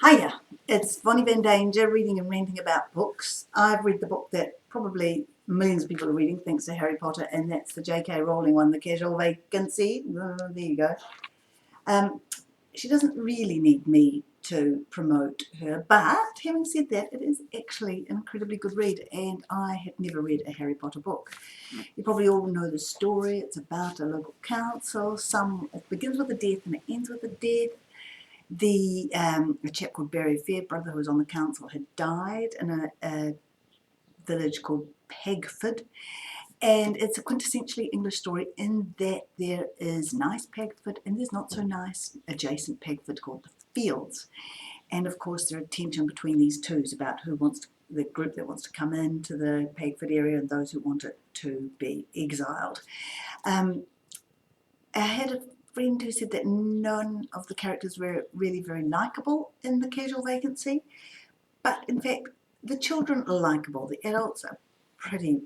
Hiya, it's Bonnie Van Danger reading and ranting about books. I've read the book that probably millions of people are reading thanks to Harry Potter, and that's the J.K. Rowling one, The Casual Vacancy. There you go. She doesn't really need me to promote her, but having said that, it is actually an incredibly good read, and I had never read a Harry Potter book. You probably all know the story. It's about a local council. It begins with a death and it ends with a death. A chap called Barry Fairbrother, who was on the council, had died in a village called Pegford, and it's a quintessentially English story in that there is nice Pegford and there's not so nice adjacent Pegford called the Fields, and of course there are tension between these two about the group that wants to come into the Pegford area and those who want it to be exiled. I had a friend who said that none of the characters were really very likeable in The Casual Vacancy, but in fact the children are likeable. The adults are pretty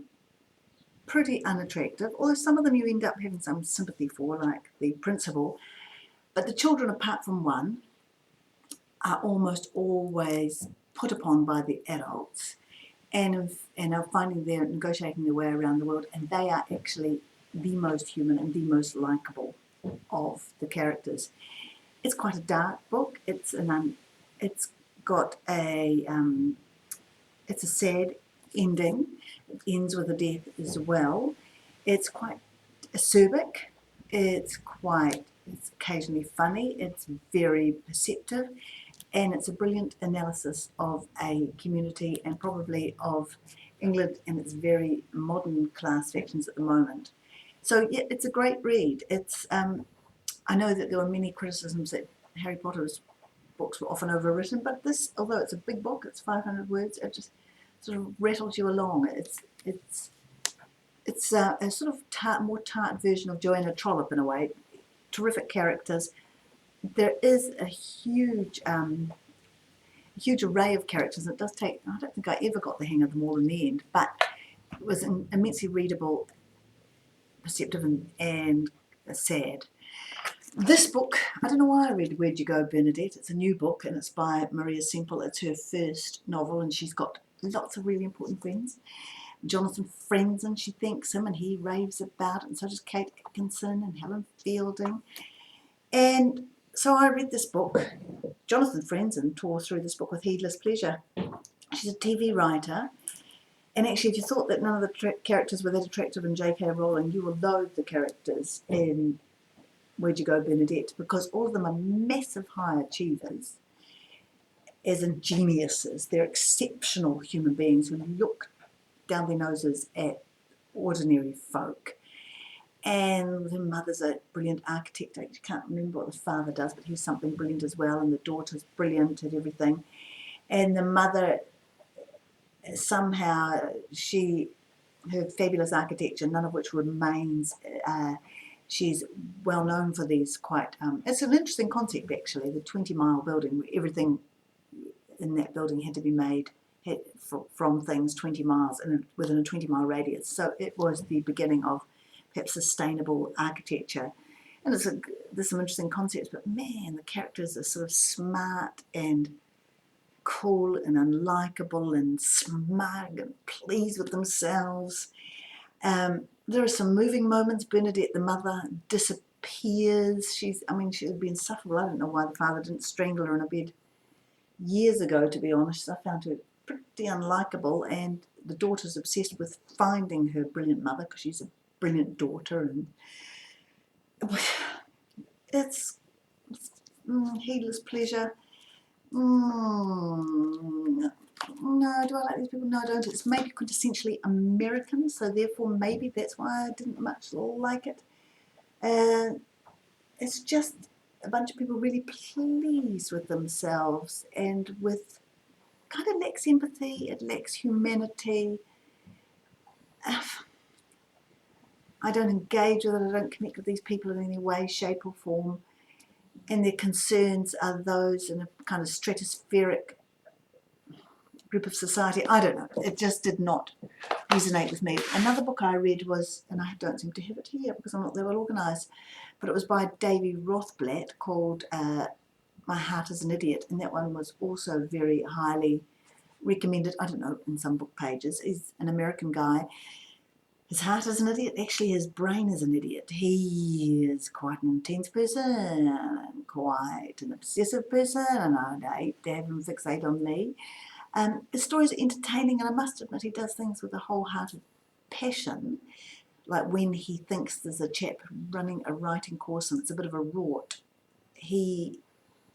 unattractive, although some of them you end up having some sympathy for, like the principal. But the children, apart from one, are almost always put upon by the adults and are finding they're negotiating their way around the world, and they are actually the most human and the most likeable of the characters. It's quite a dark book. It's got it's a sad ending. It ends with a death as well. It's quite acerbic. It's occasionally funny. It's very perceptive, and it's a brilliant analysis of a community and probably of England and its very modern class factions at the moment. So yeah, it's a great read. I know that there were many criticisms that Harry Potter's books were often overwritten, but this, although it's a big book, it's 500 words, it just sort of rattles you along. It's a sort of more tart version of Joanna Trollope in a way. Terrific characters. There is a huge array of characters. It does take, I don't think I ever got the hang of them all in the end, but it was immensely readable, perceptive, and sad. This book, I don't know why I read Where'd You Go, Bernadette? It's a new book and it's by Maria Semple. It's her first novel and she's got lots of really important friends. Jonathan Franzen, she thanks him and he raves about it, and so does Kate Atkinson and Helen Fielding. And so I read this book. Jonathan Franzen tore through this book with heedless pleasure. She's a TV writer, and actually if you thought that none of the characters were that attractive in J.K. Rowling, you will loathe the characters in Where'd You Go, Bernadette, because all of them are massive high achievers, as in geniuses. They're exceptional human beings who look down their noses at ordinary folk. And the mother's a brilliant architect. I can't remember what the father does, but he's something brilliant as well, and the daughter's brilliant at everything. And the mother, somehow, her fabulous architecture, none of which remains, she's well known for these quite, it's an interesting concept actually, the 20-mile building, where everything in that building had to be made from things 20 miles within a 20-mile radius. So it was the beginning of perhaps sustainable architecture. And there's some interesting concepts, but man, the characters are sort of smart and cool and unlikable and smug and pleased with themselves. There are some moving moments. Bernadette, the mother, disappears. She would be insufferable. I don't know why the father didn't strangle her in a bed years ago, to be honest. I found her pretty unlikable, and the daughter's obsessed with finding her brilliant mother because she's a brilliant daughter, and it's heedless pleasure. No, do I like these people? No, I don't. It's maybe quintessentially American, so therefore maybe that's why I didn't much like it. It's just a bunch of people really pleased with themselves, and with kind of lacks empathy, it lacks humanity. I don't engage with it, I don't connect with these people in any way, shape or form, and their concerns are those in a kind of stratospheric group of society. I don't know, it just did not resonate with me. Another book I read was, and I don't seem to have it here because I'm not that well organised, but it was by Davy Rothblatt, called My Heart is an Idiot, and that one was also very highly recommended. I don't know, in some book pages. He's an American guy. His heart is an idiot. Actually, his brain is an idiot. He is quite an intense person, quite an obsessive person, and I'd hate to have him fixate on me. The stories are entertaining, and I must admit he does things with a wholehearted passion. Like when he thinks there's a chap running a writing course and it's a bit of a rort, he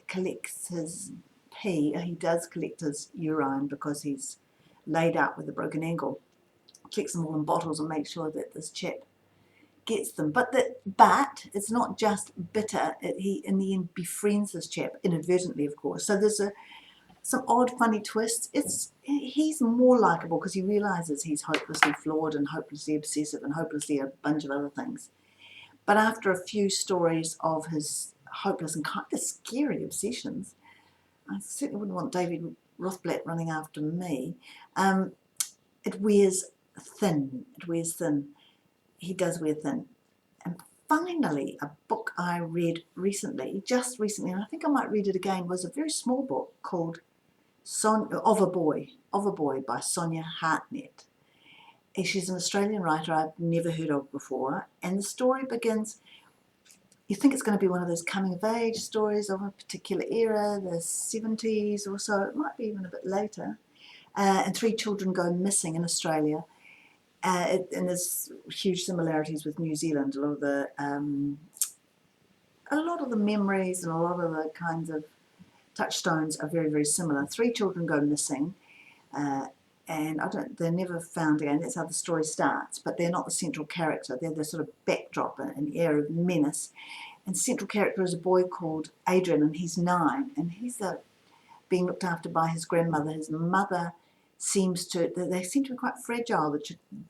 collects his pee. He does collect his urine because he's laid out with a broken ankle. Collects them all in bottles and makes sure that this chap gets them. But it's not just bitter. He in the end befriends this chap inadvertently, of course. So there's some odd, funny twists. He's more likable because he realizes he's hopelessly flawed and hopelessly obsessive and hopelessly a bunch of other things. But after a few stories of his hopeless and kind of scary obsessions, I certainly wouldn't want Davy Rothblatt running after me. It wears thin. It wears thin. He does wear thin. And finally, a book I read recently, just recently, and I think I might read it again, was a very small book called Of a Boy by Sonya Hartnett. She's an Australian writer I've never heard of before, and the story begins, you think it's going to be one of those coming-of-age stories of a particular era, the 70s or so, it might be even a bit later, and 3 children go missing in Australia, and there's huge similarities with New Zealand. A lot of the memories and a lot of the kinds of touchstones are very, very similar. 3 children go missing, and they're never found again. That's how the story starts, but they're not the central character. They're the sort of backdrop, an air of menace. And the central character is a boy called Adrian, and he's 9, and he's being looked after by his grandmother. His mother seem to be quite fragile,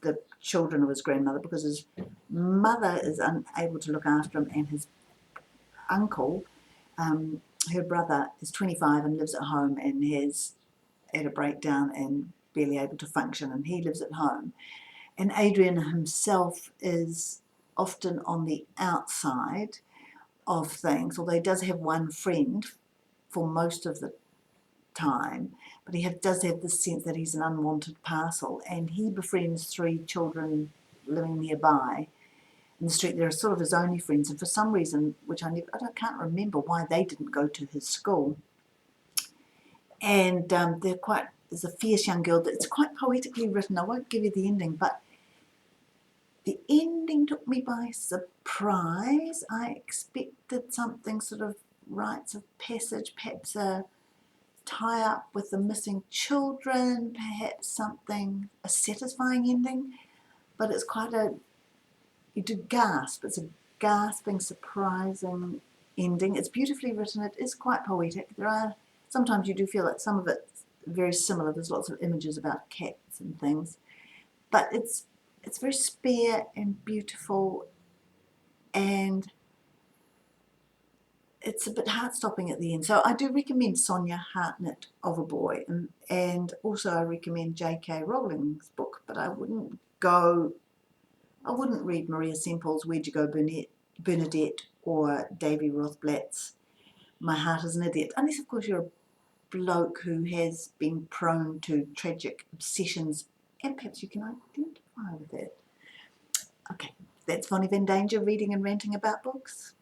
the children of his grandmother, because his mother is unable to look after him, and his uncle, her brother, is 25 and lives at home and has had a breakdown and barely able to function, and he lives at home. And Adrian himself is often on the outside of things, although he does have one friend for most of the time, but he does have this sense that he's an unwanted parcel, and he befriends 3 children living nearby in the street. They're sort of his only friends, and for some reason, which can't remember why they didn't go to his school, and there's a fierce young girl that's quite poetically written. I won't give you the ending, but the ending took me by surprise. I expected something sort of rites of passage, perhaps a tie-up with the missing children, perhaps a satisfying ending, but it's you do gasp. It's a gasping, surprising ending. It's beautifully written. It is quite poetic. Sometimes you do feel that some of it's very similar. There's lots of images about cats and things, but it's very spare and beautiful, and it's a bit heart-stopping at the end. So I do recommend Sonya Hartnett, Of a Boy, and also I recommend J.K. Rowling's book, but I wouldn't read Maria Semple's Where'd You Go, Bernadette, or Davy Rothblatt's My Heart is an Idiot, unless of course you're a bloke who has been prone to tragic obsessions, and perhaps you can identify with it. Okay, that's Vonnie Van Danger reading and ranting about books.